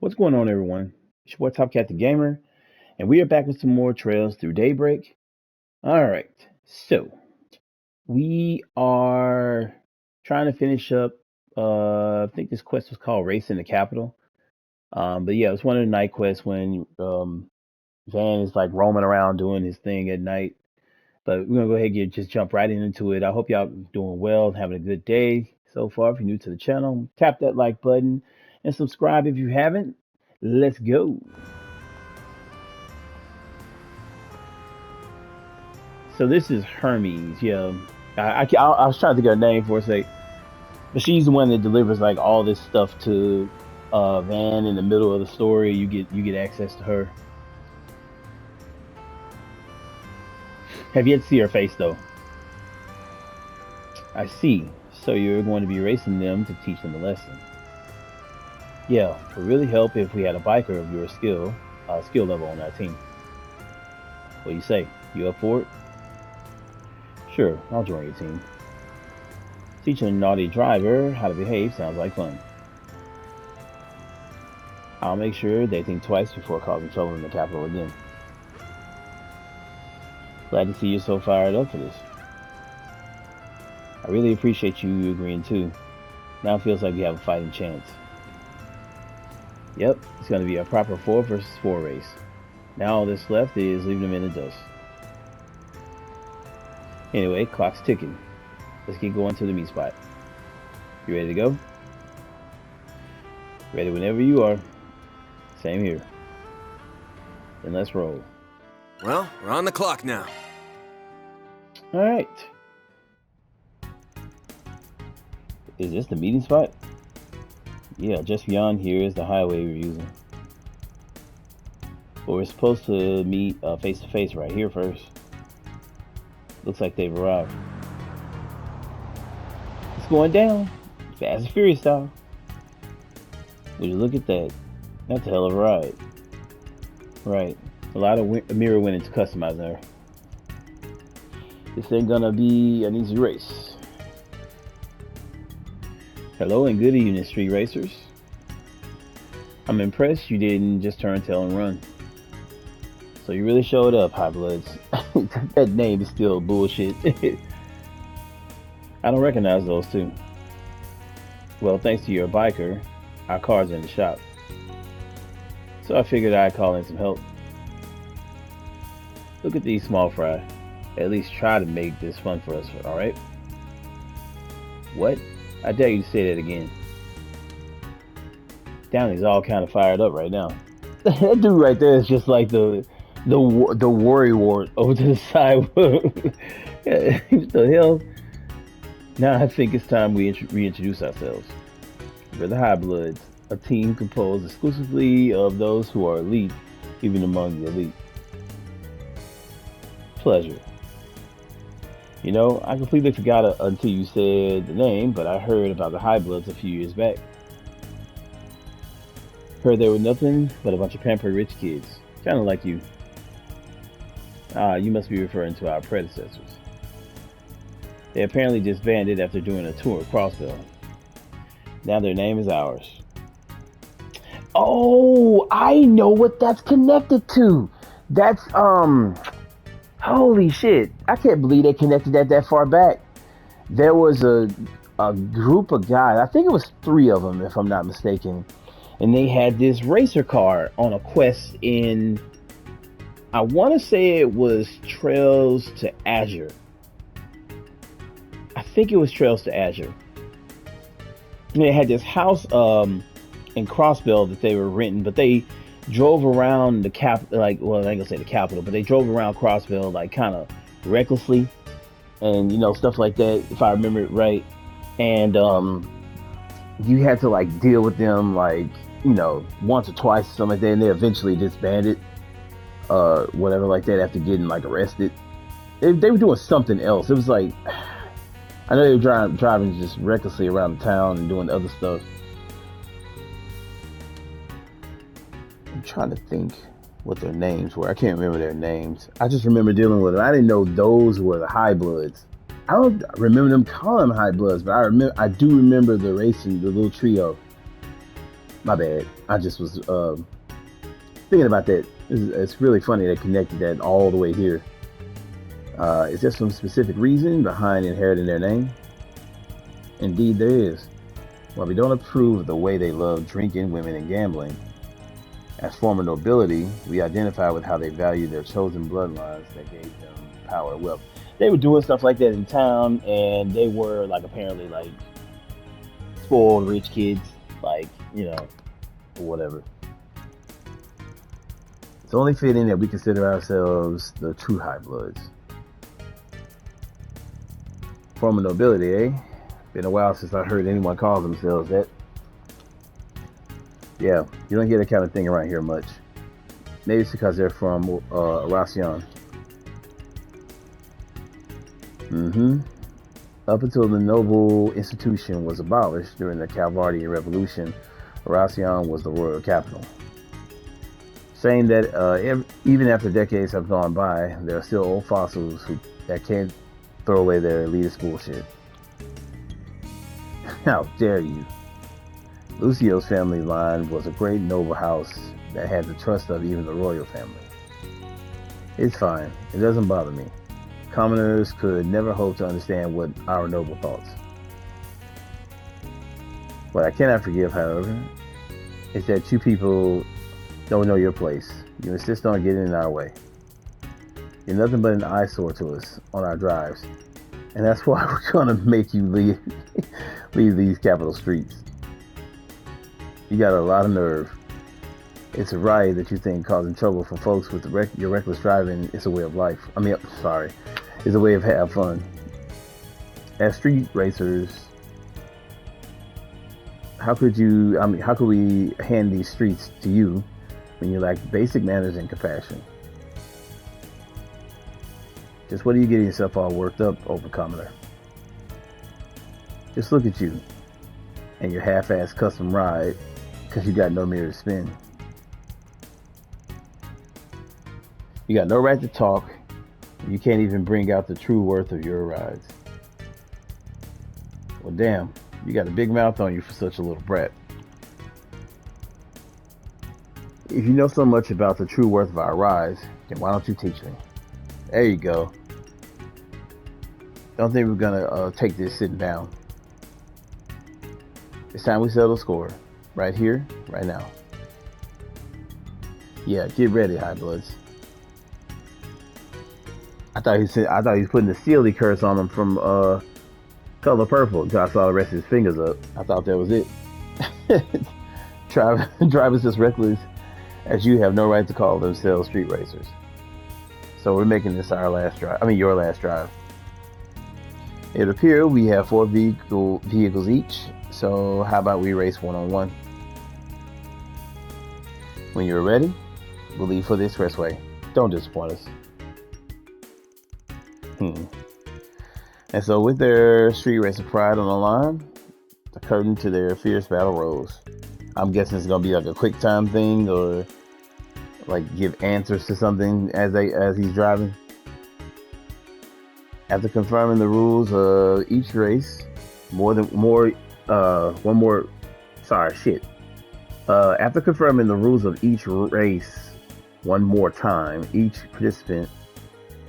What's going on, everyone? It's your boy Top Cat the Gamer, and we are back with some more Trails through Daybreak. All right, so we are trying to finish up. I think this quest was called Race in the Capital. But yeah, it's one of the night quests when Van is like roaming around doing his thing at night. But we're gonna go ahead and just jump right into it. I hope y'all doing well, having a good day so far. If you're new to the channel, tap that like button and subscribe if you haven't. Let's go. So this is Hermes. Yeah, I was trying to think of her name for a sec, but she's the one that delivers like all this stuff to Van in the middle of the story. You get access to her. Have yet to see her face though. I see. So you're going to be racing them to teach them a lesson. Yeah, it would really help if we had a biker of your skill level on our team. What do you say? You up for it? Sure, I'll join your team. Teaching a naughty driver how to behave sounds like fun. I'll make sure they think twice before causing trouble in the capital again. Glad to see you're so fired up for this. I really appreciate you agreeing too. Now it feels like we have a fighting chance. Yep, it's going to be a proper 4 versus 4 race. Now all that's left is leaving them in the dust. Anyway, clock's ticking. Let's get going to the meet spot. You ready to go? Ready whenever you are. Same here. Then let's roll. Well, we're on the clock now. All right. Is this the meeting spot? Yeah, just beyond here is the highway we're using. But we're supposed to meet face to face right here first. Looks like they've arrived. It's going down. Fast and Furious style. Would you look at that? That's a hell of a ride. Right. A lot of mirror winnings customizing there. This ain't gonna be an easy race. Hello and good evening, street racers. I'm impressed you didn't just turn tail and run. So you really showed up, High Bloods. That name is still bullshit. I don't recognize those two. Well, thanks to your biker, our car's in the shop. So I figured I'd call in some help. Look at these small fry. At least try to make this fun for us, alright? What? I dare you to say that again. Downey's all kind of fired up right now. That dude right there is just like the worry wart over to the side. What the hell? Now I think it's time we reintroduce ourselves. We're the High Bloods, a team composed exclusively of those who are elite, even among the elite. Pleasure. You know, I completely forgot it until you said the name, but I heard about the High Bloods a few years back. Heard they were nothing but a bunch of pampered rich kids, kind of like you. Ah, you must be referring to our predecessors. They apparently disbanded after doing a tour of Crossville. Now their name is ours. Oh, I know what that's connected to. That's, holy shit. I can't believe they connected that far back. There was a group of guys, I think it was 3 of them if I'm not mistaken, and they had this racer car on a quest in, I want to say it was Trails to Azure. I think it was Trails to Azure. And they had this house in Crossville that they were renting, but they drove around the I ain't gonna say the capital, but they drove around Crossville like kind of recklessly, and you know, stuff like that, if I remember it right. And you had to like deal with them like, you know, once or twice or something like that, and they eventually disbanded, whatever like that, after getting like arrested. They were doing something else. It was like, I know they were driving just recklessly around the town and doing other stuff. I'm trying to think what their names were. I can't remember their names. I just remember dealing with them. I didn't know those were the High Bloods. I don't remember them calling them High Bloods, but I do remember the racing, the little trio. My bad. I just was thinking about that. It's really funny they connected that all the way here. Is there some specific reason behind inheriting their name? Indeed, there is. While we don't approve of the way they love drinking, women, and gambling, as former nobility, we identify with how they value their chosen bloodlines that gave them power and wealth. They were doing stuff like that in town, and they were like apparently like spoiled rich kids, like or whatever. It's only fitting that we consider ourselves the true high bloods. Former nobility, eh? Been a while since I heard anyone call themselves that. Yeah, you don't hear that kind of thing around here much. Maybe it's because they're from Ration. Up until the noble institution was abolished during the Calvardian Revolution, Ration was the royal capital. Saying that even after decades have gone by, there are still old fossils that can't throw away their elitist bullshit. How dare you? Lucio's family line was a great noble house that had the trust of even the royal family. It's fine. It doesn't bother me. Commoners could never hope to understand what our noble thoughts. What I cannot forgive, however, is that you people don't know your place. You insist on getting in our way. You're nothing but an eyesore to us on our drives. And that's why we're gonna make you leave these capital streets. You got a lot of nerve. It's a riot that you think causing trouble for folks with your reckless driving is a way of life. It's a way of have fun. As street racers, how could we hand these streets to you when you lack basic manners and compassion? Just what are you getting yourself all worked up over, commoner? Just look at you and your half-assed custom ride because you got no mirror to spin. You got no right to talk. You can't even bring out the true worth of your rides. Well, damn, you got a big mouth on you for such a little brat. If you know so much about the true worth of our rides, then why don't you teach me? There you go. Don't think we're gonna take this sitting down. It's time we settle the score. Right here, right now. Yeah, get ready, high bloods. I thought he was putting the Sealy curse on him from Color Purple until I saw the rest of his fingers up. I thought that was it. Drivers as reckless as you have no right to call themselves street racers. So we're making this our last drive. Your last drive. It would appear we have 4 vehicles each. So how about we race one-on-one? When you're ready, we'll leave for the expressway. Don't disappoint us. And so with their street racer pride on the line, the curtain to their fierce battle rose. I'm guessing it's gonna be like a quick time thing, or like give answers to something as he's driving. After confirming the rules of each race, after confirming the rules of each race one more time, each participant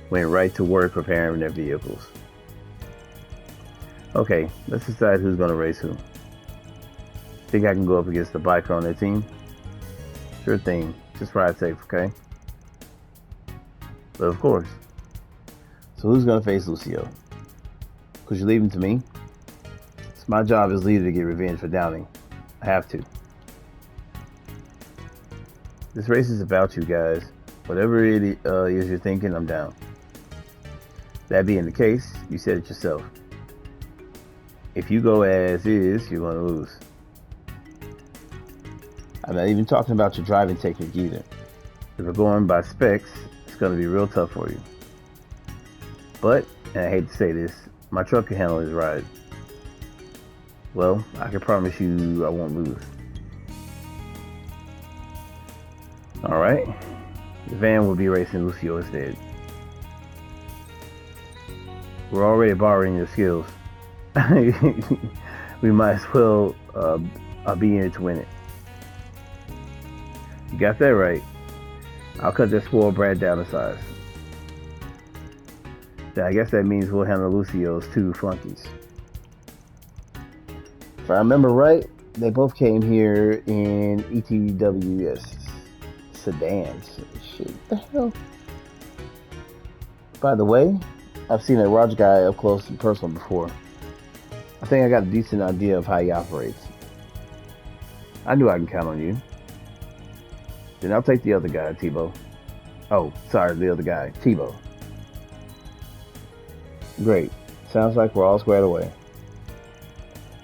went right to work preparing their vehicles. Okay, let's decide who's going to race who. Think I can go up against the biker on their team? Sure thing. Just ride safe, okay? But of course. So who's going to face Lucio? Could you leave him to me? It's my job as leader to get revenge for Downing. I have to. This race is about you guys. Whatever it is you're thinking, I'm down. That being the case, you said it yourself. If you go as is, you're going to lose. I'm not even talking about your driving technique either. If we're going by specs, it's going to be real tough for you. But, and I hate to say this, my truck can handle his ride. Well, I can promise you I won't lose. Alright, the van will be racing Lucio instead. We're already borrowing your skills. We might as well be in it to win it. You got that right. I'll cut that spoiled brat down to size. I guess that means we'll handle Lucio's two flunkies. If I remember right, they both came here in ETWS sedans. Shit, what the hell? By the way, I've seen a Roger guy up close and personal before. I think I got a decent idea of how he operates. I knew I can count on you. Then I'll take the other guy, Tebow. Oh, sorry, the other guy, Tebow. Great. Sounds like we're all squared away.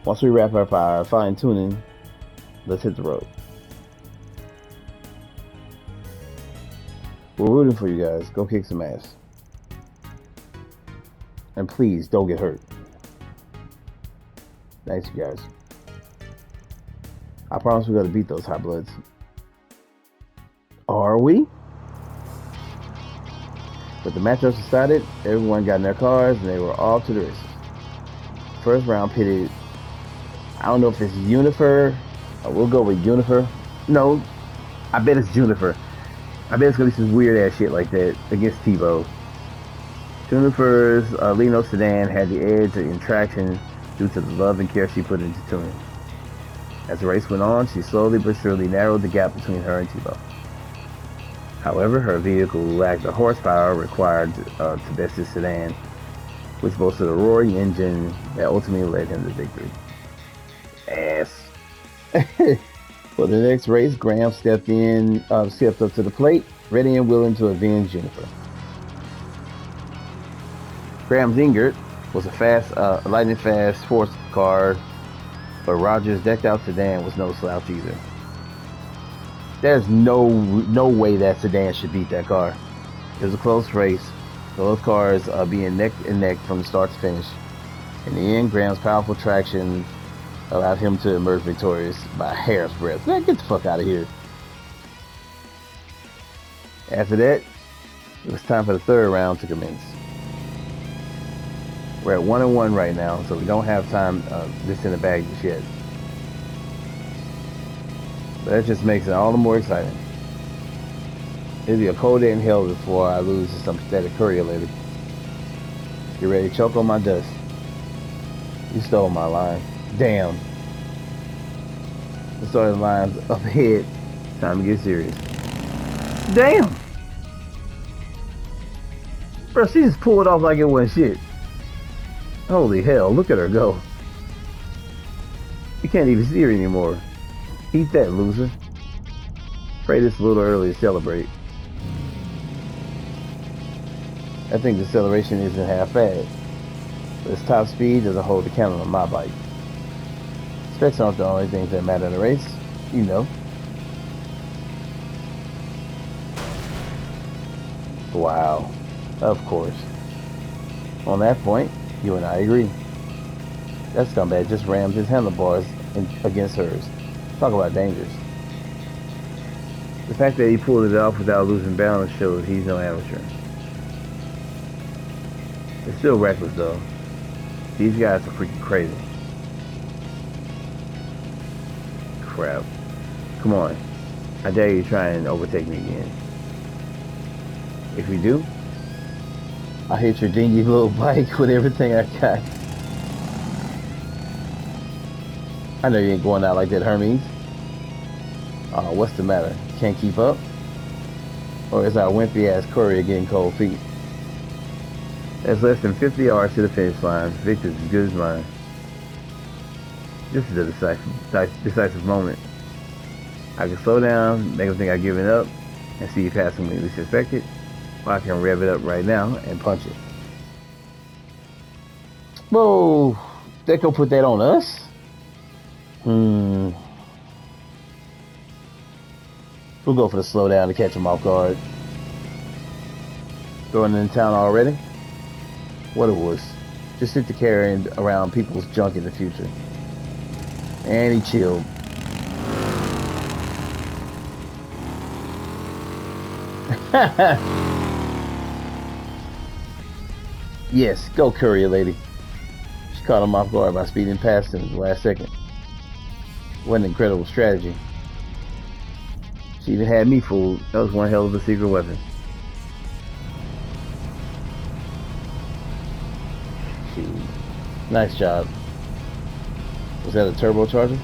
Once we wrap up our fine-tuning, let's hit the road. We're rooting for you guys. Go kick some ass. And please, don't get hurt. Thanks, you guys. I promise we're going to beat those hot bloods. Are we? With the matchups decided, everyone got in their cars and they were off to the races. First round pitted, I don't know if it's Unifer. We'll go with Unifer. No, I bet it's Junifer. I bet it's going to be some weird ass shit like that against Tebow. Junifer's Lino sedan had the edge in traction due to the love and care she put into tuning. As the race went on, she slowly but surely narrowed the gap between her and Tebow. However, her vehicle lacked the horsepower required to best his sedan, which boasted a roaring engine that ultimately led him to victory. Ass. For the next race, Graham stepped up to the plate, ready and willing to avenge Jennifer. Graham's Ingert was a lightning-fast sports car, but Roger's decked-out sedan was no slouch either. There's no way that sedan should beat that car. It was a close race, both cars being neck and neck from the start to finish. In the end, Graham's powerful traction allowed him to emerge victorious by a hair's breadth. Man, get the fuck out of here. After that, it was time for the third round to commence. We're at 1-1 right now, so we don't have time this in the bag just yet. But that just makes it all the more exciting. It'll be a cold day in hell before I lose to some pathetic courier lady. Get ready to choke on my dust. You stole my line. Damn. The starting line's up ahead. Time to get serious. Damn! Bro, she just pulled off like it wasn't shit. Holy hell, look at her go. You can't even see her anymore. Eat that, loser. Pray this a little early to celebrate. I think the acceleration isn't half bad. But its top speed doesn't hold the candle on my bike. Specs aren't the only things that matter in a race, you know. Wow. Of course. On that point, you and I agree. That scumbag just rammed his handlebars against hers. Talk about dangerous. The fact that he pulled it off without losing balance shows he's no amateur. It's still reckless though. These guys are freaking crazy. Crap. Come on. I dare you try and overtake me again. If you do, I'll hit your dingy little bike with everything I got. I know you ain't going out like that, Hermes. What's the matter? Can't keep up? Or is our wimpy ass courier getting cold feet? There's less than 50 yards to the finish line. Victor's as good as mine. This is a decisive moment. I can slow down, make them think I've given up, and see you passing me least expected. Or I can rev it up right now and punch it. Whoa! They gonna put that on us? We'll go for the slowdown to catch him off guard. Going into town already? What a wuss. Just sit to carrying around people's junk in the future. And he chilled. Yes, go courier lady. She caught him off guard by speeding past him at the last second. What an incredible strategy. She even had me fooled. That was one hell of a secret weapon. Shoot. Nice job. Was that a turbocharger?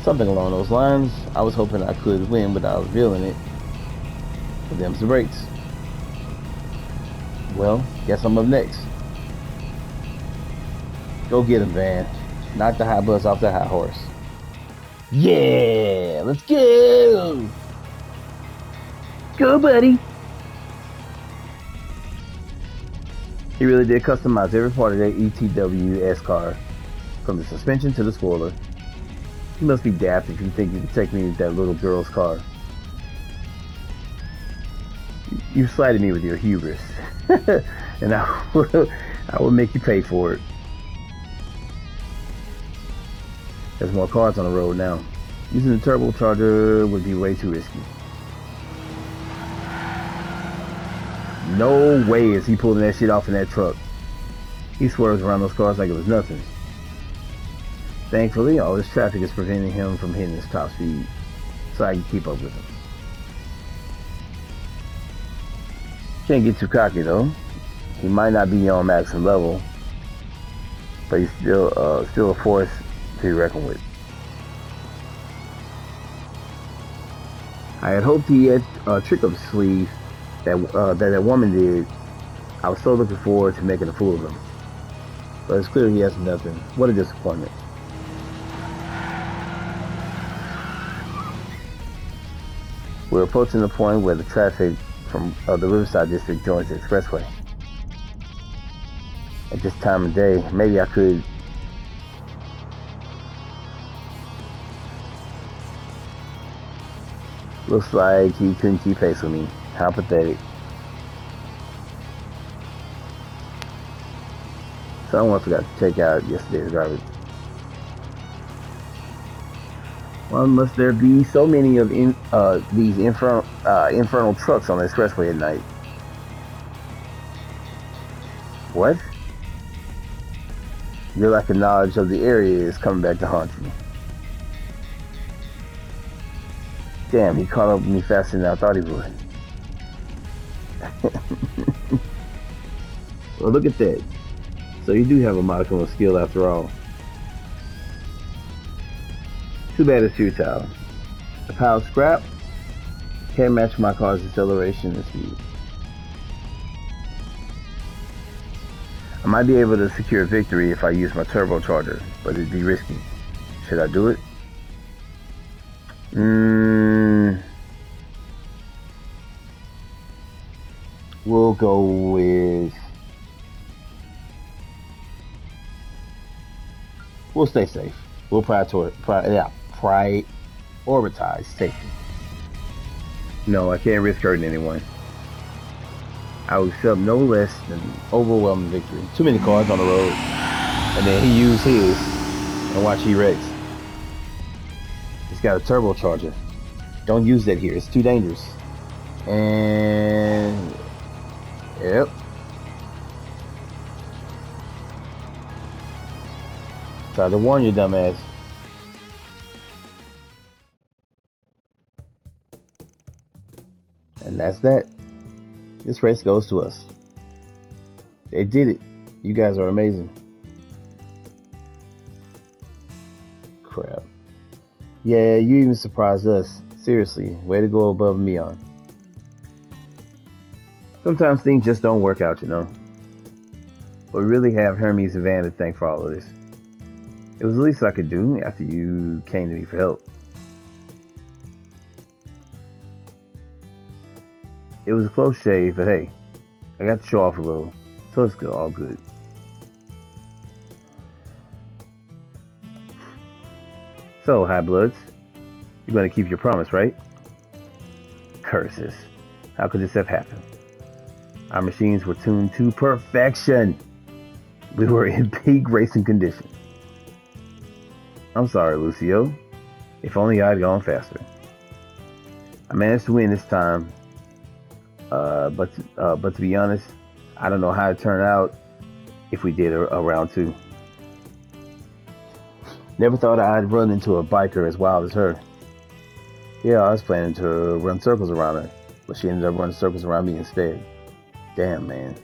Something along those lines. I was hoping I could win without revealing it. But them's the brakes. Well, guess I'm up next. Go get him, Van. Knock the high buzz off the high horse. Yeah, let's go. Go, buddy. He really did customize every part of that ETWS car, from the suspension to the spoiler. You must be daft if you think you can take me to that little girl's car. You slighted me with your hubris, and I will make you pay for it. There's more cars on the road now. Using the turbocharger would be way too risky. No way is he pulling that shit off in that truck. He swerves around those cars like it was nothing. Thankfully, all this traffic is preventing him from hitting his top speed, so I can keep up with him. Can't get too cocky though. He might not be on maximum level, but he's still a force to be reckoned with. I had hoped he had a trick up his sleeve that woman did. I was so looking forward to making a fool of him, but it's clear he has nothing. What a disappointment. We're approaching the point where the traffic from the Riverside District joins the expressway. At this time of day, maybe I could... Looks like he couldn't keep pace with me. How pathetic. Someone forgot to take out yesterday's garbage. Why must there be so many of these infernal trucks on the expressway at night? What? Your lack of knowledge of the area is coming back to haunt you. Damn, he caught up with me faster than I thought he would. Well, look at that. So you do have a modicum of skill after all. Too bad it's futile. The pile of scrap can't match my car's acceleration and speed. I might be able to secure victory if I use my turbocharger, but it'd be risky. Should I do it? We'll go with... We'll stay safe. We'll prioritize safety. No, I can't risk hurting anyone. I will accept no less than overwhelming victory. Too many cars on the road. And then he used his. And watch he wrecks. He's got a turbocharger. Don't use that here. It's too dangerous. And... Yep. Tried to warn you, dumbass. And that's that. This race goes to us. They did it. You guys are amazing. Crap. Yeah, you even surprised us. Seriously, way to go above and beyond. Sometimes things just don't work out, you know. But we really have Hermes and Van to thank for all of this. It was the least I could do after you came to me for help. It was a close shave, but hey, I got to show off a little, so it's all good. So, High Bloods, you're going to keep your promise, right? Curses. How could this have happened? Our machines were tuned to perfection. We were in peak racing condition. I'm sorry, Lucio. If only I'd gone faster. I managed to win this time. But to be honest, I don't know how it turned out if we did a round two. Never thought I'd run into a biker as wild as her. Yeah, I was planning to run circles around her, but she ended up running circles around me instead. Damn, man.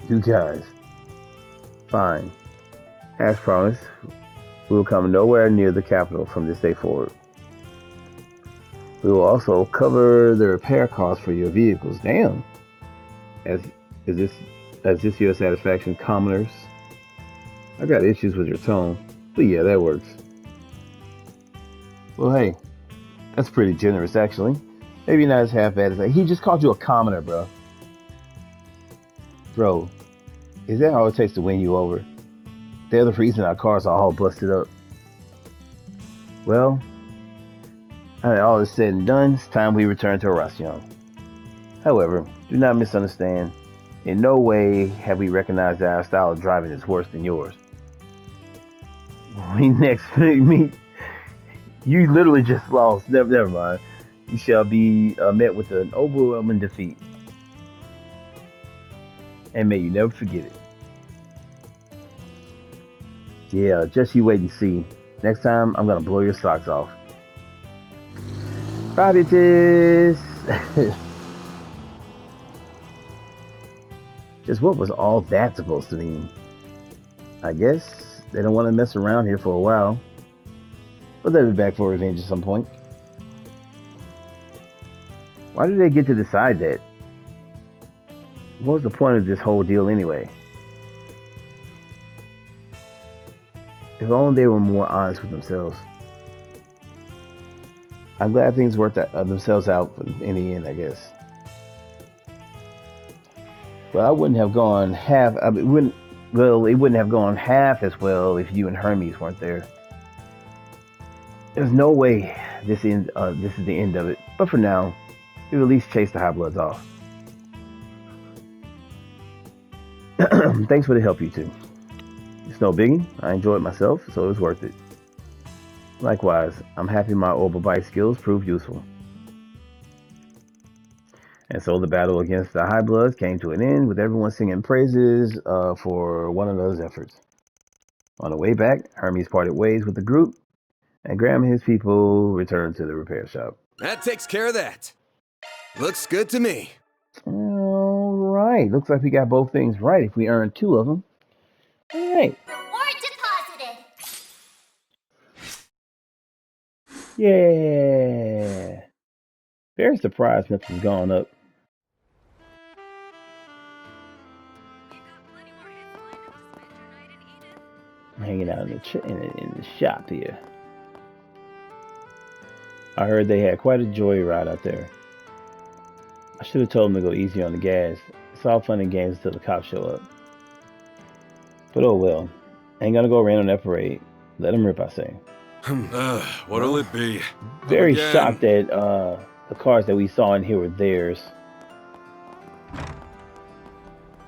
You guys. Fine. As promised, we will come nowhere near the capital from this day forward. We will also cover the repair costs for your vehicles. Damn. As is this as this your satisfaction, commoners? I got issues with your tone, but yeah, that works. Well, hey, that's pretty generous, actually. Maybe not as half bad as that. He just called you a commoner, bro. Bro, is that all it takes to win you over? They're the reason our cars are all busted up. Well, all is said and done, it's time we return to Arasion. However, do not misunderstand. In no way have we recognized that our style of driving is worse than yours. We next meet, you literally just lost. Never mind. You shall be met with an overwhelming defeat. And may you never forget it. Yeah, just you wait and see. Next time, I'm gonna blow your socks off. Bye, bitches! Just what was all that supposed to mean? I guess they don't want to mess around here for a while. But they'll be back for revenge at some point. Why did they get to decide that? What was the point of this whole deal anyway? If only they were more honest with themselves. I'm glad things worked themselves out in the end, I guess. Well, I wouldn't have gone half. It wouldn't have gone half as well if you and Hermes weren't there. There's no way this is the end of it. But for now, we'll at least chase the high bloods off. Thanks for the help, you two. It's no biggie. I enjoyed myself, so it was worth it. Likewise, I'm happy my orbital bite skills proved useful. And so the battle against the High Bloods came to an end with everyone singing praises for one another's efforts. On the way back, Hermes parted ways with the group, and Graham and his people returned to the repair shop. That takes care of that. Looks good to me. All right. Looks like we got both things right if we earned 2 of them. All right. Reward deposited. Yeah. Very surprised nothing's gone up. Hanging out in the shop here. I heard they had quite a joyride out there. I should have told them to go easy on the gas. It's all fun and games until the cops show up. But oh well. Ain't gonna go around on that parade. Let them rip, I say. What'll it be? Very shocked that the cars that we saw in here were theirs.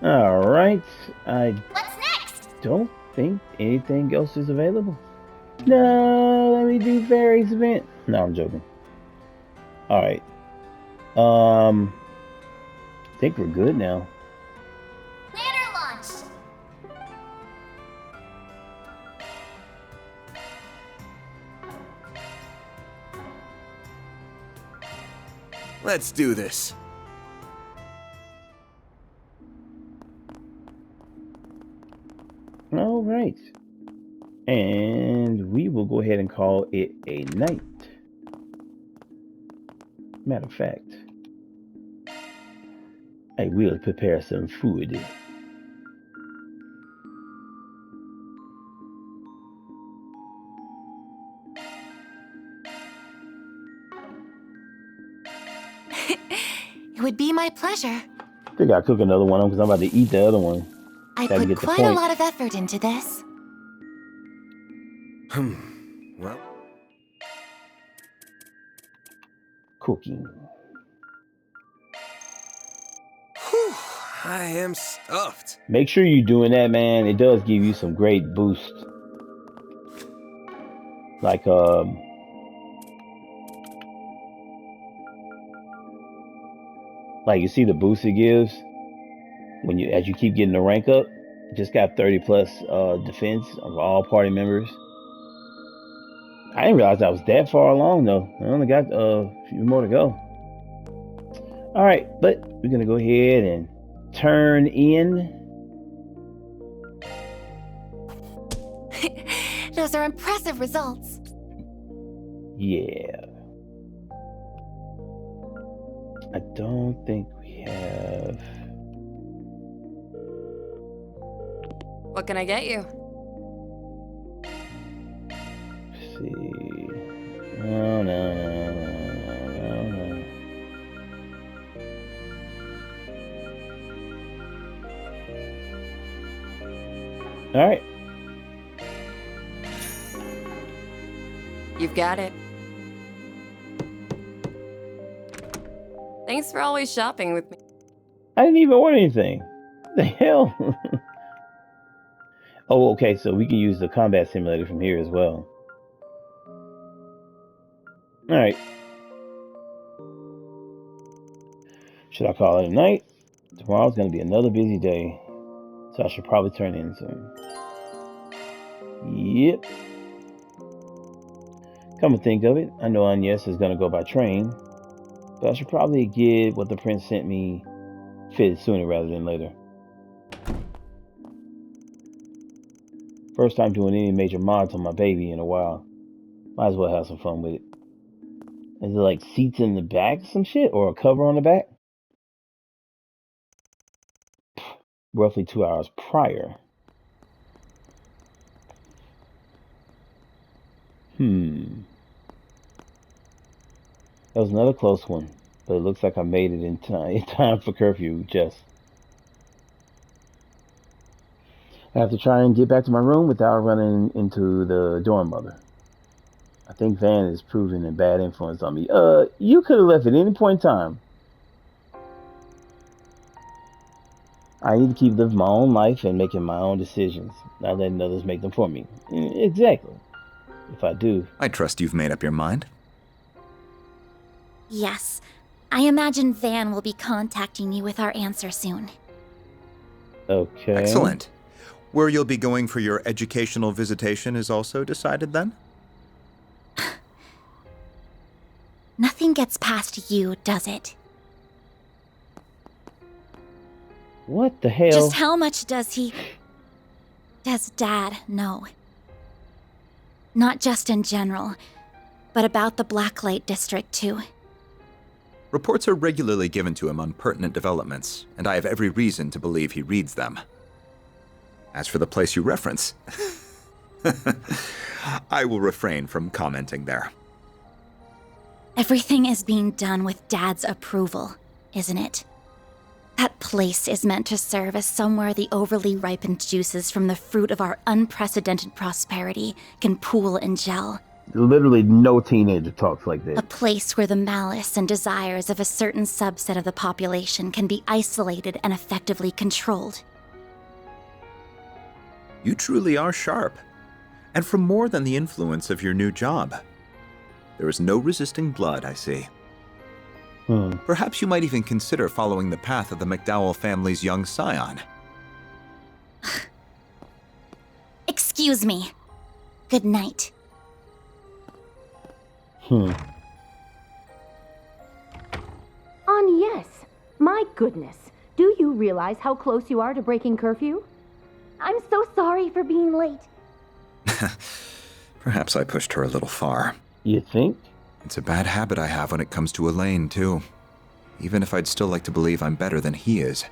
Alright. What's next? Don't think anything else is available. No, let me do Fairy's event. No, I'm joking. Alright. I think we're good now. Ladder launched. Let's do this. Alright. And we will go ahead and call it a night. Matter of fact, I will prepare some food. It would be my pleasure. I think I'll cook another one because I'm about to eat the other one. I Gotta put get the quite a point. lot of effort into this. Well, Cooking. whew, I am stuffed. Make sure you're doing that, man. It does give you some great boost. Like you see the boost it gives when as you keep getting the rank up. It just got 30 plus defense of all party members. I didn't realize I was that far along though. I only got a few more to go. All right, but we're gonna go ahead and turn in. Those are impressive results. Yeah. I don't think we have. What can I get you? Let's see. No, no, no, no, no, no. All right. You've got it. Thanks for always shopping with me. I didn't even order anything. What the hell? Oh, okay. So we can use the combat simulator from here as well. All right. Should I call it a night? Tomorrow's going to be another busy day, so I should probably turn in soon. Yep. Come to think of it, I know Agnes is going to go by train, but I should probably get what the prince sent me fitted sooner rather than later. First time doing any major mods on my baby in a while. Might as well have some fun with it. Is it like seats in the back or some shit? Or a cover on the back? Roughly 2 hours prior. That was another close one, but it looks like I made it in time for curfew, Jess. I have to try and get back to my room without running into the dorm mother. I think Van is proving a bad influence on me. You could have left at any point in time. I need to keep living my own life and making my own decisions, not letting others make them for me. Exactly. If I do. I trust you've made up your mind. Yes. I imagine Van will be contacting you with our answer soon. Okay. Excellent. Where you'll be going for your educational visitation is also decided then? Nothing gets past you, does it? What the hell? Just how much does Dad know? Not just in general, but about the Blacklight District too. Reports are regularly given to him on pertinent developments, and I have every reason to believe he reads them. As for the place you reference, I will refrain from commenting there. Everything is being done with Dad's approval, isn't it? That place is meant to serve as somewhere the overly ripened juices from the fruit of our unprecedented prosperity can pool and gel. Literally no teenager talks like that. A place where the malice and desires of a certain subset of the population can be isolated and effectively controlled. You truly are sharp, and from more than the influence of your new job. There is no resisting blood, I see. Perhaps you might even consider following the path of the McDowell family's young scion. Excuse me. Good night. Yes. My goodness. Do you realize how close you are to breaking curfew? I'm so sorry for being late. Perhaps I pushed her a little far. You think? It's a bad habit I have when it comes to Elaine, too. Even if I'd still like to believe I'm better than he is.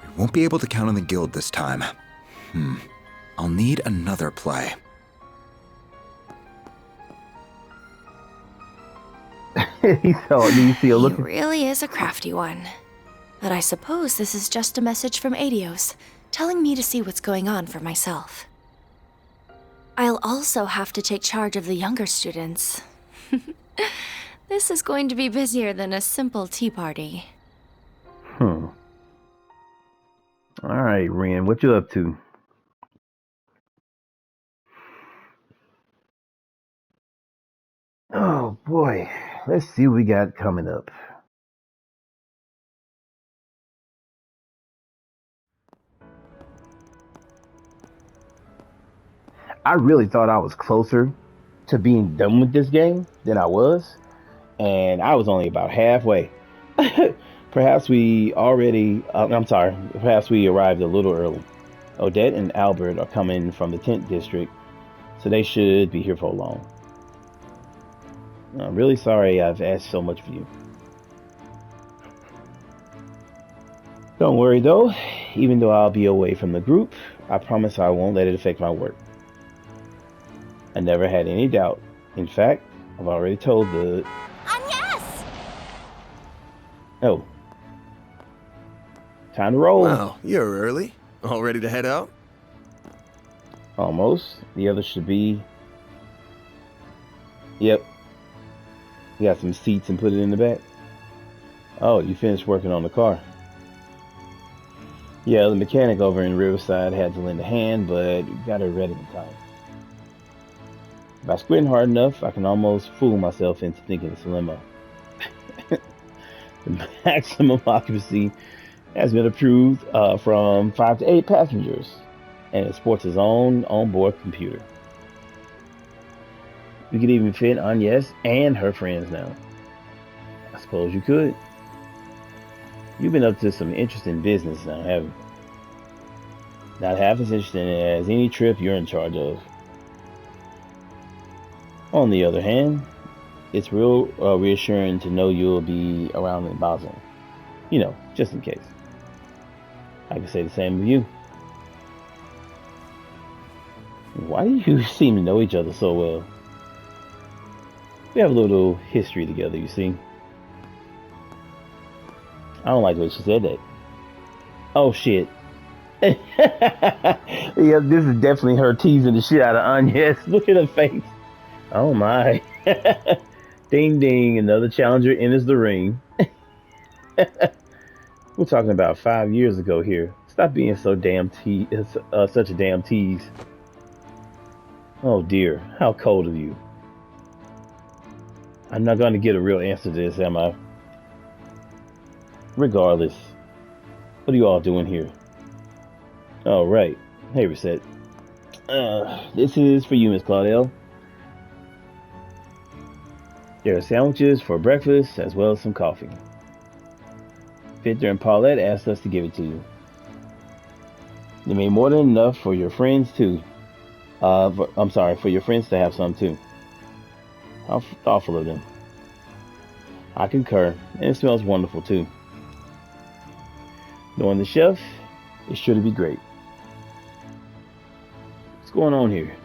We won't be able to count on the guild this time. I'll need another play. He really is a crafty one. But I suppose this is just a message from Adios, telling me to see what's going on for myself. I'll also have to take charge of the younger students. This is going to be busier than a simple tea party. All right, Ren, what you up to? Oh boy, let's see what we got coming up. I really thought I was closer to being done with this game than I was, and I was only about halfway. Perhaps we already, I'm sorry, perhaps we arrived a little early. Odette and Albert are coming from the tent district, so they should be here for long. I'm really sorry I've asked so much of you. Don't worry though, even though I'll be away from the group, I promise I won't let it affect my work. I never had any doubt. In fact, I've already told the... Agnes! Oh. Time to roll. Wow, you're early. All ready to head out? Almost. The others should be... Yep. You got some seats and put it in the back. Oh, you finished working on the car. Yeah, the mechanic over in Riverside had to lend a hand, but got it ready in time. If I squint hard enough, I can almost fool myself into thinking it's a limo. The maximum occupancy has been approved from 5 to 8 passengers, and it sports its own onboard computer. You could even fit Agnes and her friends now. I suppose you could. You've been up to some interesting business now, haven't you? Not half as interesting as any trip you're in charge of. On the other hand, it's real reassuring to know you'll be around in Basel. You know, just in case. I can say the same with you. Why do you seem to know each other so well? We have a little history together, you see. I don't like the way she said that. Oh, shit. Yeah, this is definitely her teasing the shit out of Agnes. Look at her face. Oh, my. Ding, ding. Another challenger enters the ring. We're talking about 5 years ago here. Stop being so damn such a damn tease. Oh, dear. How cold of you. I'm not going to get a real answer to this, am I? Regardless, what are you all doing here? Oh, right. Hey, Reset. This is for you, Miss Claudel. There are sandwiches for breakfast, as well as some coffee. Victor and Paulette asked us to give it to you. They made more than enough for your friends, too. I'm sorry, for your friends to have some, too. How thoughtful of them. I concur, and it smells wonderful too. Knowing the chef, it's sure to be great. What's going on here?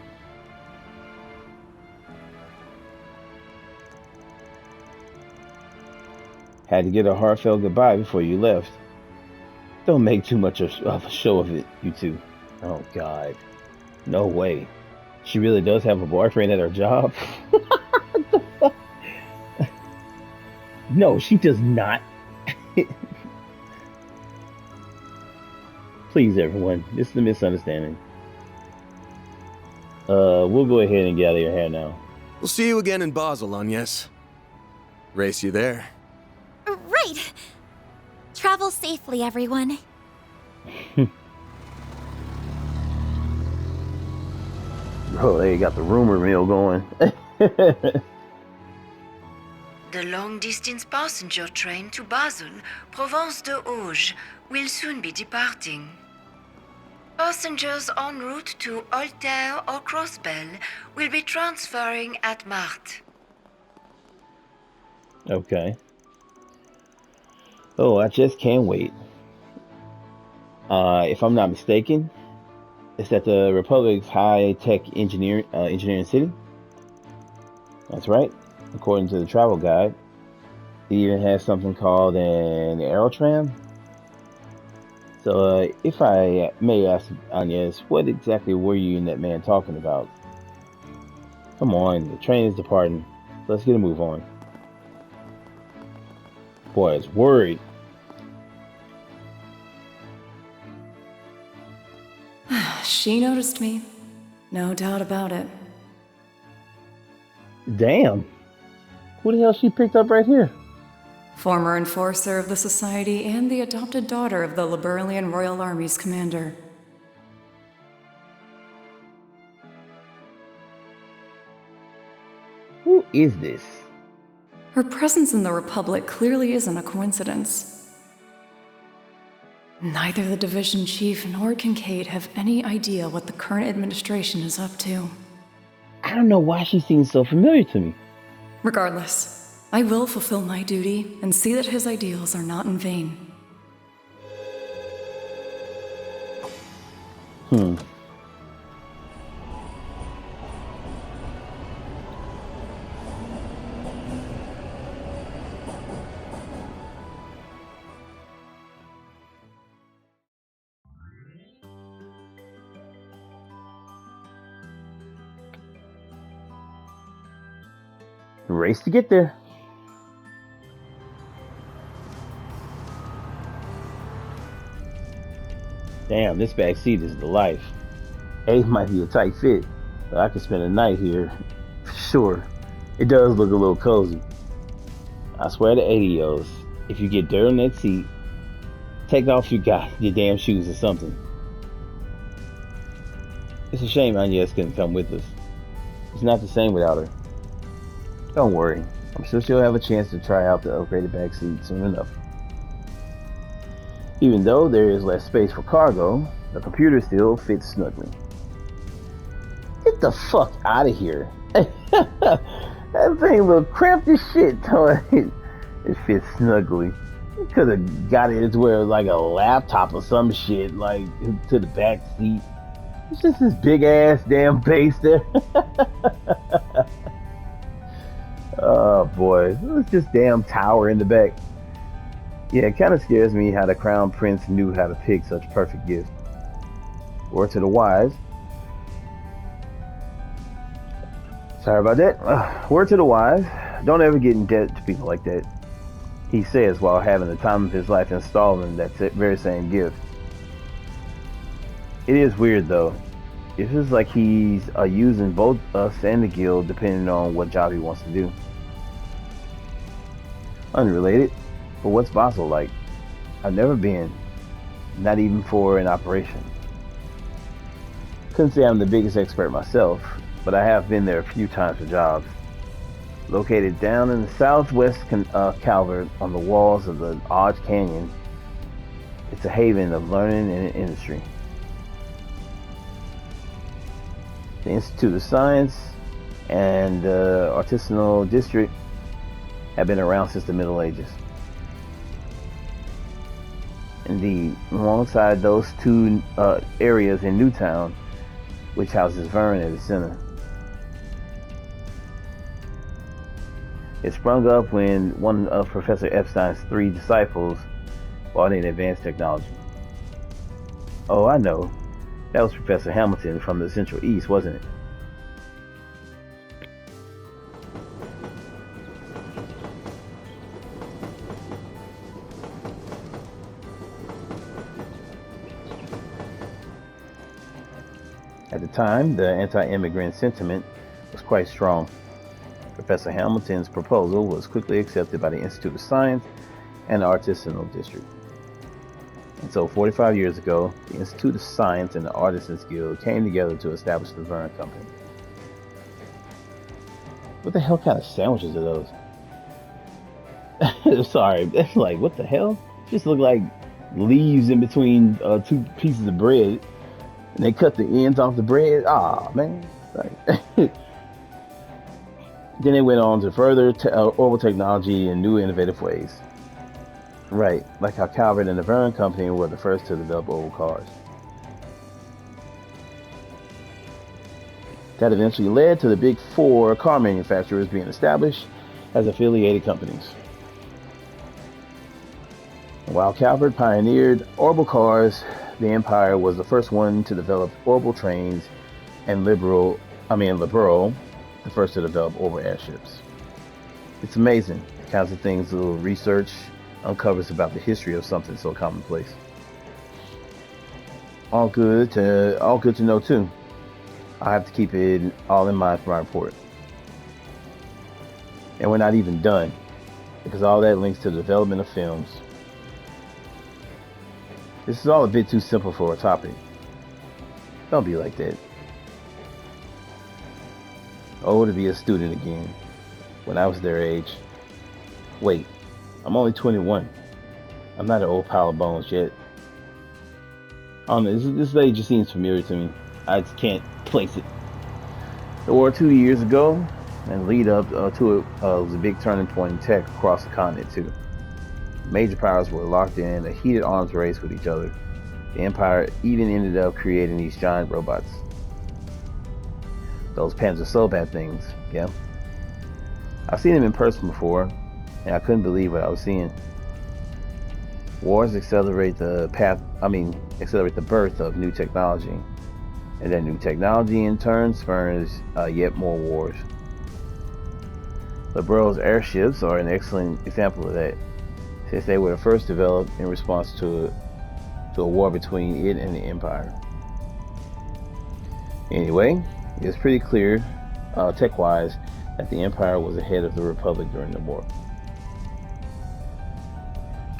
Had to get a heartfelt goodbye before you left. Don't make too much of a show of it, you two. Oh God. No way. She really does have a boyfriend at her job? No, she does not. Please, everyone. This is a misunderstanding. We'll go ahead and get out of your hair now. We'll see you again in Basel, Agnes. Race you there. Right! Travel safely, everyone. Oh, they got the rumor mill going. The long-distance passenger train to Basel, Provence de Auge, will soon be departing. Passengers en route to Altair or Crossbell will be transferring at Marthe. Okay. Oh, I just can't wait. If I'm not mistaken, it's at the Republic's high-tech engineering city. That's right. According to the travel guide, it even has something called an aerotram. So, if I may ask, Agnes, what exactly were you and that man talking about? Come on, the train is departing. Let's get a move on. Boy, I was worried. She noticed me. No doubt about it. Damn. Who the hell she picked up right here? Former enforcer of the Society and the adopted daughter of the Liberalian Royal Army's commander. Who is this? Her presence in the Republic clearly isn't a coincidence. Neither the division chief nor Kincaid have any idea what the current administration is up to. I don't know why she seems so familiar to me. Regardless, I will fulfill my duty and see that his ideals are not in vain. Race to get there. Damn, this back seat is the life. A might be a tight fit, but I could spend a night here for sure. It does look a little cozy. I swear to ADOs, if you get dirt on that seat, take off your damn shoes or something. It's a shame Agnes couldn't come with us. It's not the same without her. Don't worry, I'm sure she'll have a chance to try out the upgraded back seat soon enough. Even though there is less space for cargo, the computer still fits snugly. Get the fuck out of here. That thing look cramped as shit, though. It fits snugly. You could have got it to where it was like a laptop or some shit, like to the back seat. It's just this big ass damn base there. Oh boy, it's just damn tower in the back. Yeah, it kind of scares me how the Crown Prince knew how to pick such perfect gifts. Word to the wise. Sorry about that. Word to the wise. Don't ever get in debt to people like that. He says while having the time of his life installing that very same gift. It is weird though. It feels like he's using both us and the guild depending on what job he wants to do. Unrelated, but what's Basel like? I've never been, not even for an operation. Couldn't say I'm the biggest expert myself, but I have been there a few times for jobs. Located down in the southwest Calvert on the walls of the Odge Canyon, it's a haven of learning and industry. The Institute of Science and the Artisanal District have been around since the Middle Ages. Indeed, alongside those two areas in Newtown, which houses Vern at the center. It sprung up when one of Professor Epstein's 3 disciples brought in advanced technology. Oh, I know. That was Professor Hamilton from the Central East, wasn't it? At the time, the anti-immigrant sentiment was quite strong. Professor Hamilton's proposal was quickly accepted by the Institute of Science and the Artisanal District. And so 45 years ago, the Institute of Science and the Artisans Guild came together to establish the Vern Company. What the hell kind of sandwiches are those? Sorry, that's like, what the hell? Just look like leaves in between 2 pieces of bread. And they cut the ends off the bread. Ah, man. Like, then they went on to further oral technology in new innovative ways. Right, like how Calvert and the Vern Company were the first to develop oval cars. That eventually led to the big 4 car manufacturers being established as affiliated companies. While Calvert pioneered orbital cars, the Empire was the first one to develop orbital trains, and Liberal, the first to develop orbital airships. It's amazing the kinds of things a little research uncovers about the history of something so commonplace. All good to know too. I have to keep it all in mind for my report. And we're not even done, because all that links to the development of films. This is all a bit too simple for a topic. Don't be like that. Oh, to be a student again. when I was their age. Wait, I'm only 21. I'm not an old pile of bones yet. I don't know, this lady just seems familiar to me. I just can't place it. The war 2 years ago, and lead up to it was a big turning point in tech across the continent too. Major powers were locked in a heated arms race with each other. The Empire even ended up creating these giant robots. Those Panzer Sobat things, yeah. I've seen them in person before, and I couldn't believe what I was seeing. Wars accelerate the birth of new technology, and that new technology in turn spurs yet more wars. The Burroughs airships are an excellent example of that, since they were first developed in response to a war between it and the Empire. Anyway, it's pretty clear, tech-wise, that the Empire was ahead of the Republic during the war.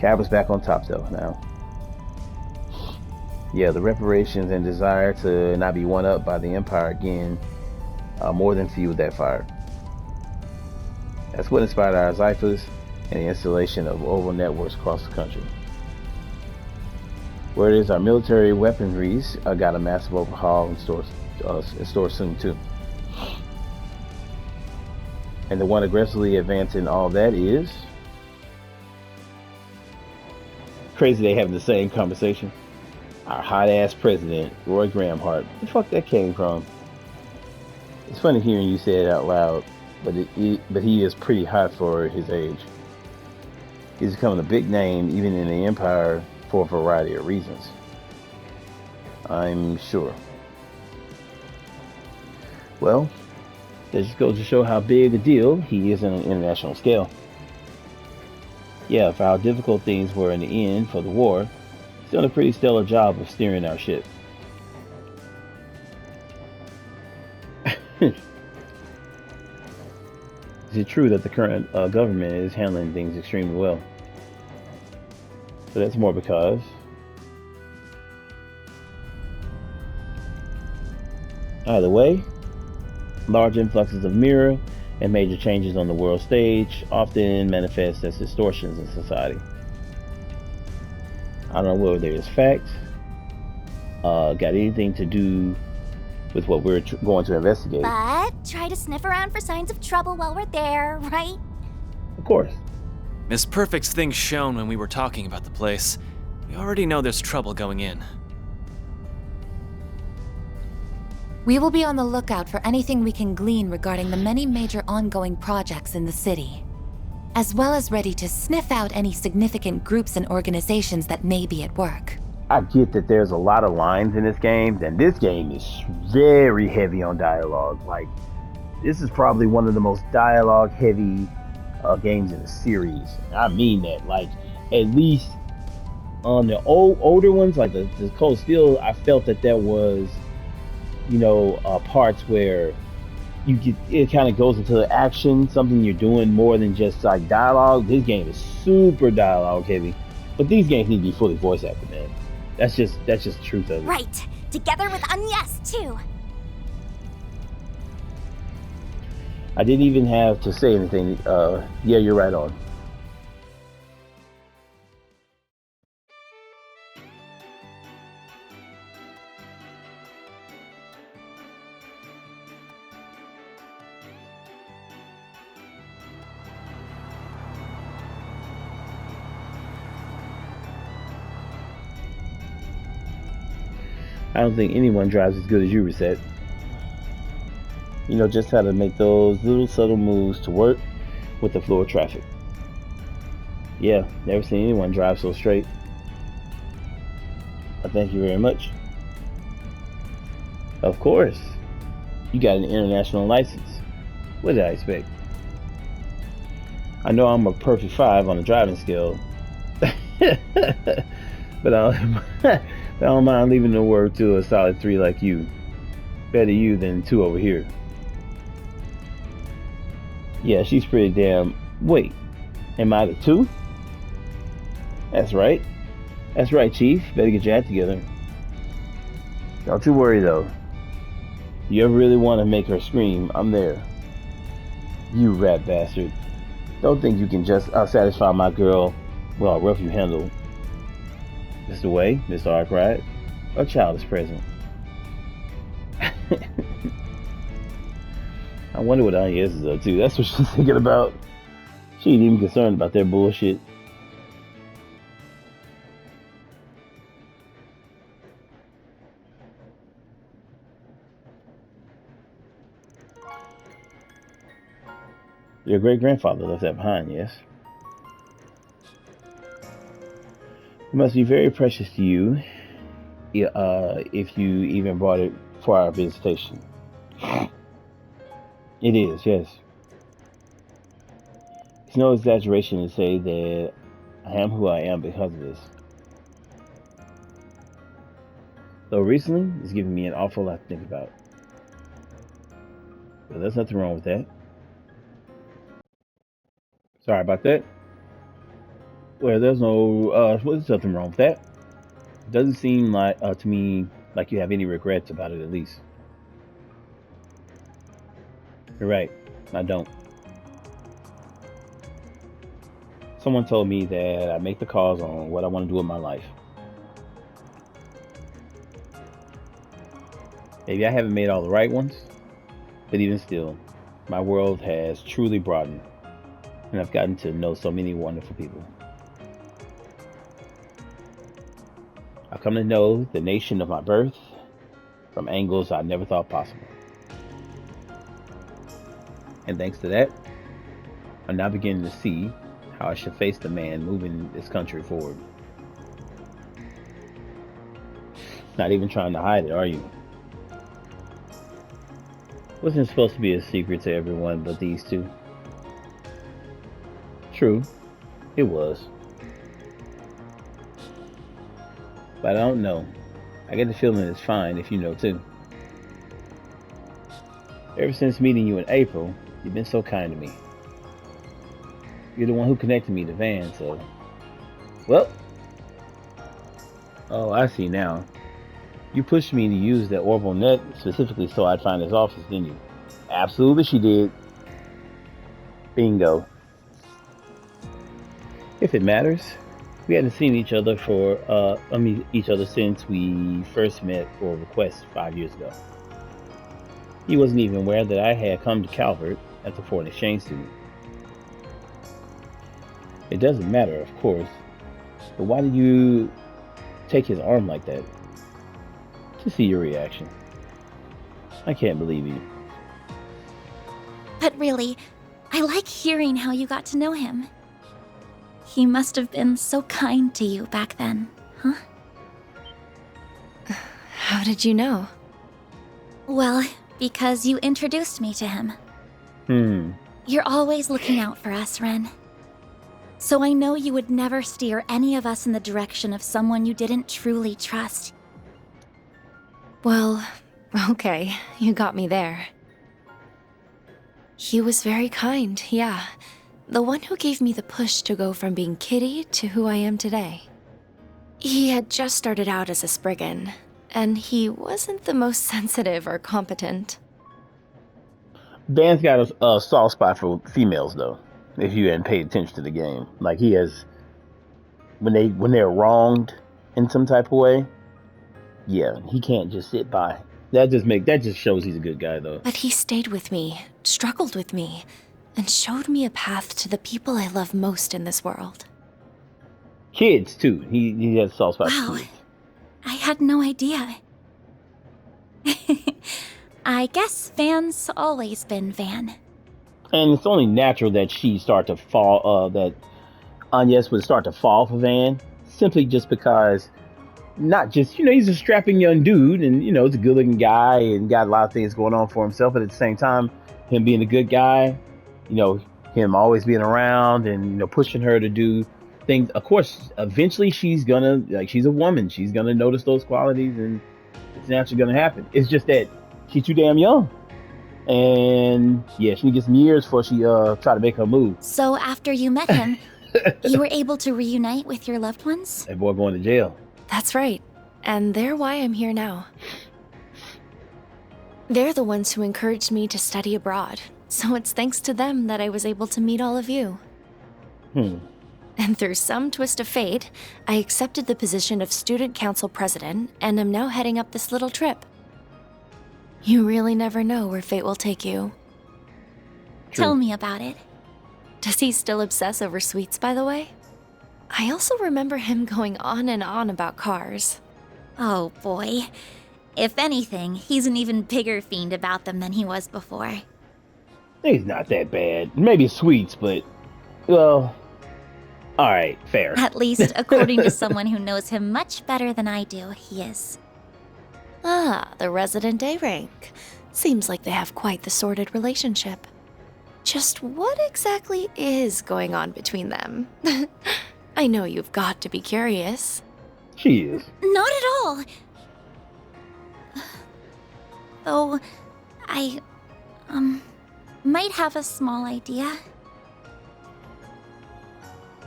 Cab was back on top though now. Yeah, the reparations and desire to not be one up by the Empire again more than fueled that fire. That's what inspired our Zyphus and the installation of oval networks across the country. Where it is, our military weaponries got a massive overhaul in store soon too. And the one aggressively advancing all that is crazy they having the same conversation. Our hot ass president, Roy Graham Hart. Where the fuck that came from? It's funny hearing you say it out loud, but he is pretty hot for his age. He's becoming a big name even in the Empire for a variety of reasons, I'm sure. Well, that just goes to show how big a deal he is on an international scale. Yeah, for how difficult things were in the end for the war, he's done a pretty stellar job of steering our ship. Is it true that the current government is handling things extremely well? But that's more because either way, large influxes of mirror and major changes on the world stage often manifest as distortions in society. I don't know whether it's fact, got anything to do with what we're going to investigate. But try to sniff around for signs of trouble while we're there, right? Of course. Miss Perfect's things shown when we were talking about the place. We already know there's trouble going in. We will be on the lookout for anything we can glean regarding the many major ongoing projects in the city, as well as ready to sniff out any significant groups and organizations that may be at work. I get that there's a lot of lines in this game, and this game is very heavy on dialogue. Like, this is probably one of the most dialogue-heavy games in the series. I mean that. Like, at least on the older ones, like the Cold Steel, I felt that there was, parts where it kind of goes into the action, something you're doing more than just like dialogue. This game is super dialogue-heavy, but these games need to be fully voice acted, man. That's just the truth of it. Right. Together with Agnes, too. I didn't even have to say anything. Yeah, you're right on. I don't think anyone drives as good as you, Reset. You know just how to make those little subtle moves to work with the flow of traffic. Yeah, never seen anyone drive so straight. Thank you very much. Of course. You got an international license. What did I expect? I know I'm a perfect 5 on the driving scale. But I don't mind leaving the word to a solid 3 like you. Better you than 2 over here. Yeah, she's pretty damn... Wait, am I the 2? That's right. That's right, Chief. Better get your act together. Don't you worry, though. You ever really want to make her scream, I'm there. You rat bastard. Don't think you can just satisfy my girl with how rough you handle. Mr. Way, Mr. Arkwright, a child is present. I wonder what Anya is up to. That's what she's thinking about. She ain't even concerned about their bullshit. Your great-grandfather left that behind, yes? It must be very precious to you, if you even brought it for our visitation. It is, yes. It's no exaggeration to say that I am who I am because of this. Though recently, it's given me an awful lot to think about. But there's nothing wrong with that. Sorry about that. Well, there's nothing wrong with that. Doesn't seem like to me like you have any regrets about it, at least. You're right, I don't. Someone told me that I make the calls on what I want to do with my life. Maybe I haven't made all the right ones, but even still, my world has truly broadened, and I've gotten to know so many wonderful people. I've come to know the nation of my birth from angles I never thought possible. And thanks to that, I'm now beginning to see how I should face the man moving this country forward. Not even trying to hide it, are you? Wasn't supposed to be a secret to everyone but these two. True, it was. But I don't know. I get the feeling it's fine if you know too. Ever since meeting you in April, you've been so kind to me. You're the one who connected me to Van, so... Well... Oh, I see now. You pushed me to use that orbital net specifically so I'd find his office, didn't you? Absolutely she did. Bingo. If it matters, we hadn't seen each other since we first met for a request 5 years ago. He wasn't even aware that I had come to Calvert as a foreign exchange student. It doesn't matter, of course, but why did you take his arm like that? To see your reaction. I can't believe you. But really, I like hearing how you got to know him. He must have been so kind to you back then, huh? How did you know? Well, because you introduced me to him. You're always looking out for us, Ren. So I know you would never steer any of us in the direction of someone you didn't truly trust. Well, okay, you got me there. He was very kind, yeah. The one who gave me the push to go from being Kitty to who I am today. He had just started out as a Spriggan, and he wasn't the most sensitive or competent. Van's got a soft spot for females, though. If you hadn't paid attention to the game, like he has, when they're wronged in some type of way, yeah, he can't just sit by. That just shows he's a good guy, though. But he stayed with me, struggled with me, and showed me a path to the people I love most in this world. Kids too. He has a soft spot for kids. I had no idea. I guess Van's always been Van. And it's only natural that she start to fall, that Agnes would start to fall for Van, simply just because, not just, he's a strapping young dude, and, he's a good looking guy and got a lot of things going on for himself, but at the same time, him being a good guy, him always being around and, pushing her to do things. Of course, eventually she's a woman, she's gonna notice those qualities, and it's naturally gonna happen. It's just that she's too damn young. And yeah, she gets some years before she try to make her move. So after you met him, you were able to reunite with your loved ones? That boy going to jail. That's right. And they're why I'm here now. They're the ones who encouraged me to study abroad, So it's thanks to them that I was able to meet all of you. And through some twist of fate, I accepted the position of student council president and am now heading up this little trip. You really never know where fate will take you. Tell me about it. Does he still obsess over sweets, by the way? I also remember him going on and on about cars. Oh boy. If anything, he's an even bigger fiend about them than he was before. He's not that bad. Maybe sweets, but, well, alright, fair. At least, according to someone who knows him much better than I do, he is. Ah, the resident Daybreak. Seems like they have quite the sordid relationship. Just what exactly is going on between them? I know you've got to be curious. She is. Not at all. Though, I, might have a small idea.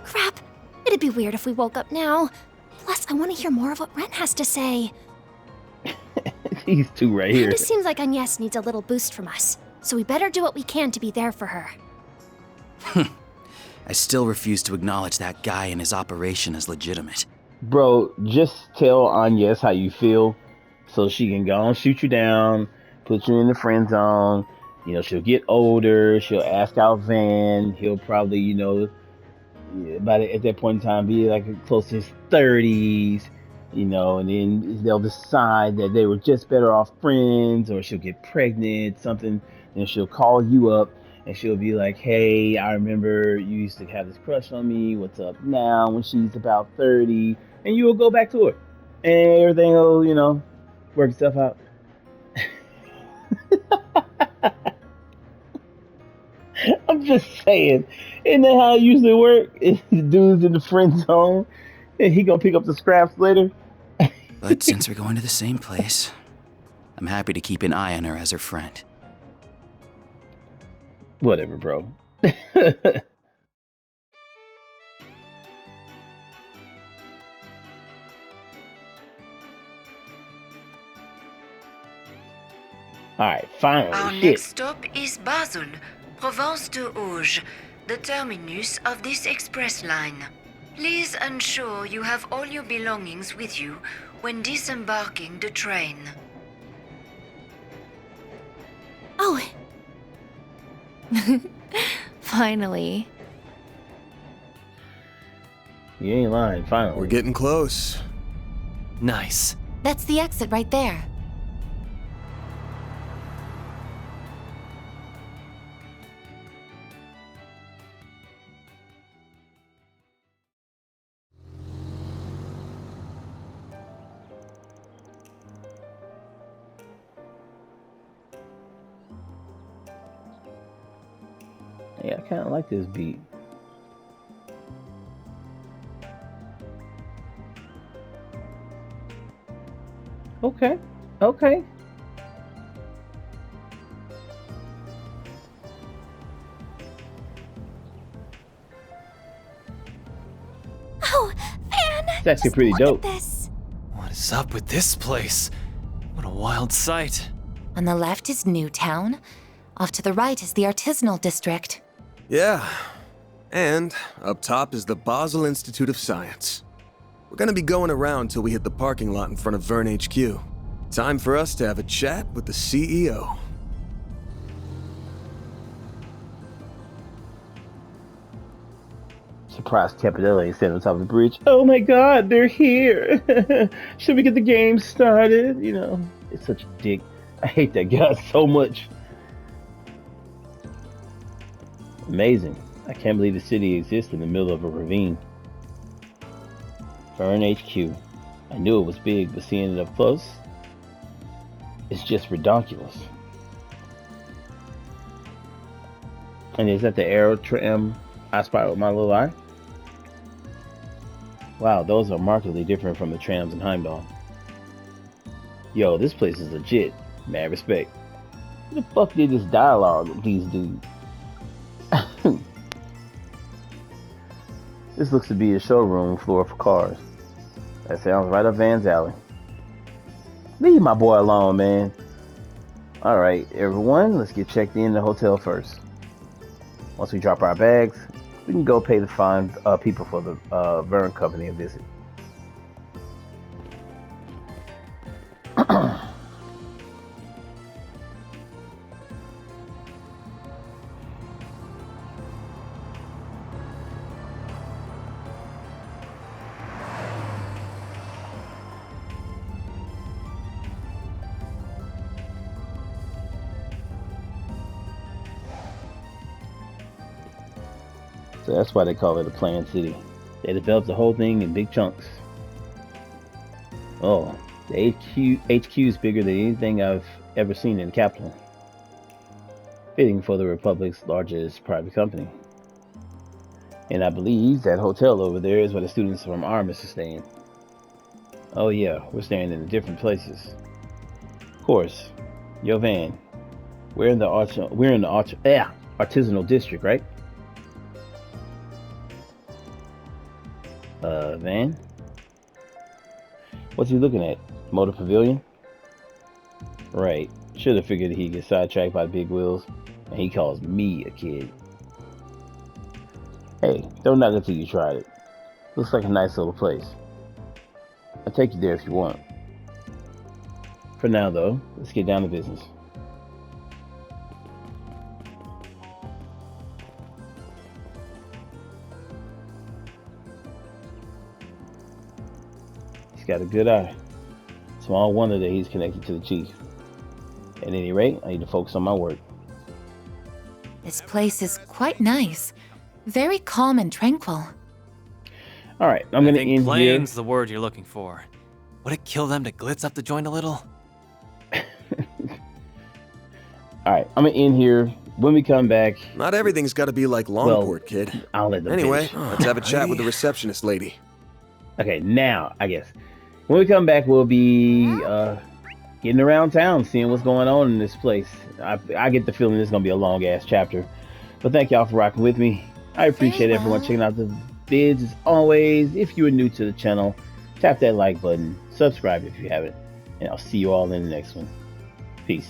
Crap. It'd be weird if we woke up now. Plus, I want to hear more of what Ren has to say. These two right here. It seems like Agnes needs a little boost from us, so we better do what we can to be there for her. I still refuse to acknowledge that guy and his operation as legitimate. Bro, just tell Agnes how you feel so she can go and shoot you down, put you in the friend zone. You know, she'll get older, she'll ask out Van, he'll probably, you know, at that point in time be like close to his 30s, you know, and then they'll decide that they were just better off friends, or she'll get pregnant, something, and she'll call you up and she'll be like, hey, I remember you used to have this crush on me, what's up now, when she's about 30, and you will go back to her and everything will, you know, work itself out. I'm just saying, isn't that how it usually work? The dude's in the friend zone and he gonna pick up the scraps later. But since we're going to the same place, I'm happy to keep an eye on her as her friend. Whatever, bro. Alright, finally. Our next stop is Basel, Provence de Auge, the terminus of this express line. Please ensure you have all your belongings with you when disembarking the train. Oh. Finally. You ain't lying, finally. We're getting close. Nice. That's the exit right there. Yeah, I kind of like this beat. Okay, okay. Oh, Van! It's actually pretty dope. This. What is up with this place? What a wild sight. On the left is Newtown. Off to the right is the artisanal district. Yeah. And up top is the Basel Institute of Science. We're gonna be going around till we hit the parking lot in front of Vern HQ. Time for us to have a chat with the CEO. Surprised Capadella ain't standing on top of the bridge. Oh my god, they're here! Should we get the game started? You know, it's such a dick. I hate that guy so much. Amazing. I can't believe the city exists in the middle of a ravine. Vern HQ. I knew it was big, but seeing it up close, it's just redonkulous. And is that the aero tram I spotted with my little eye? Wow, those are markedly different from the trams in Heimdall. Yo, this place is legit. Mad respect. Who the fuck did this dialogue with these dudes? This looks to be a showroom floor for cars. That sounds right up Van's alley. Leave my boy alone, man. All right, everyone, let's get checked in the hotel first. Once we drop our bags, we can go pay the fine people for the Vern Company a visit. So that's why they call it a planned city. They developed the whole thing in big chunks. Oh, the HQ is bigger than anything I've ever seen in the capital. Fitting for the Republic's largest private company. And I believe that hotel over there is where the students from Armis are staying. Oh yeah, we're staying in different places. Of course, yo Van, we're in the artisanal district, right? Van? What's he looking at? Motor Pavilion? Right. Should have figured he'd get sidetracked by big wheels. And he calls me a kid. Hey, don't knock it till you tried it. Looks like a nice little place. I'll take you there if you want. For now, though, let's get down to business. He's got a good eye. Small wonder that he's connected to the chief. At any rate, I need to focus on my work. This place is quite nice. Very calm and tranquil. All right, I'm going to end here. Plain's the word you're looking for. Would it kill them to glitz up the joint a little? All right, I'm going to end here. When we come back... Not everything's got to be like Longport, kid. I'll let them Anyway, finish. let's have a chat with the receptionist lady. Okay, now, I guess. When we come back, we'll be getting around town, seeing what's going on in this place. I get the feeling this is going to be a long-ass chapter. But thank y'all for rocking with me. I appreciate everyone checking out the vids. As always, if you are new to the channel, tap that like button, subscribe if you haven't, and I'll see you all in the next one. Peace.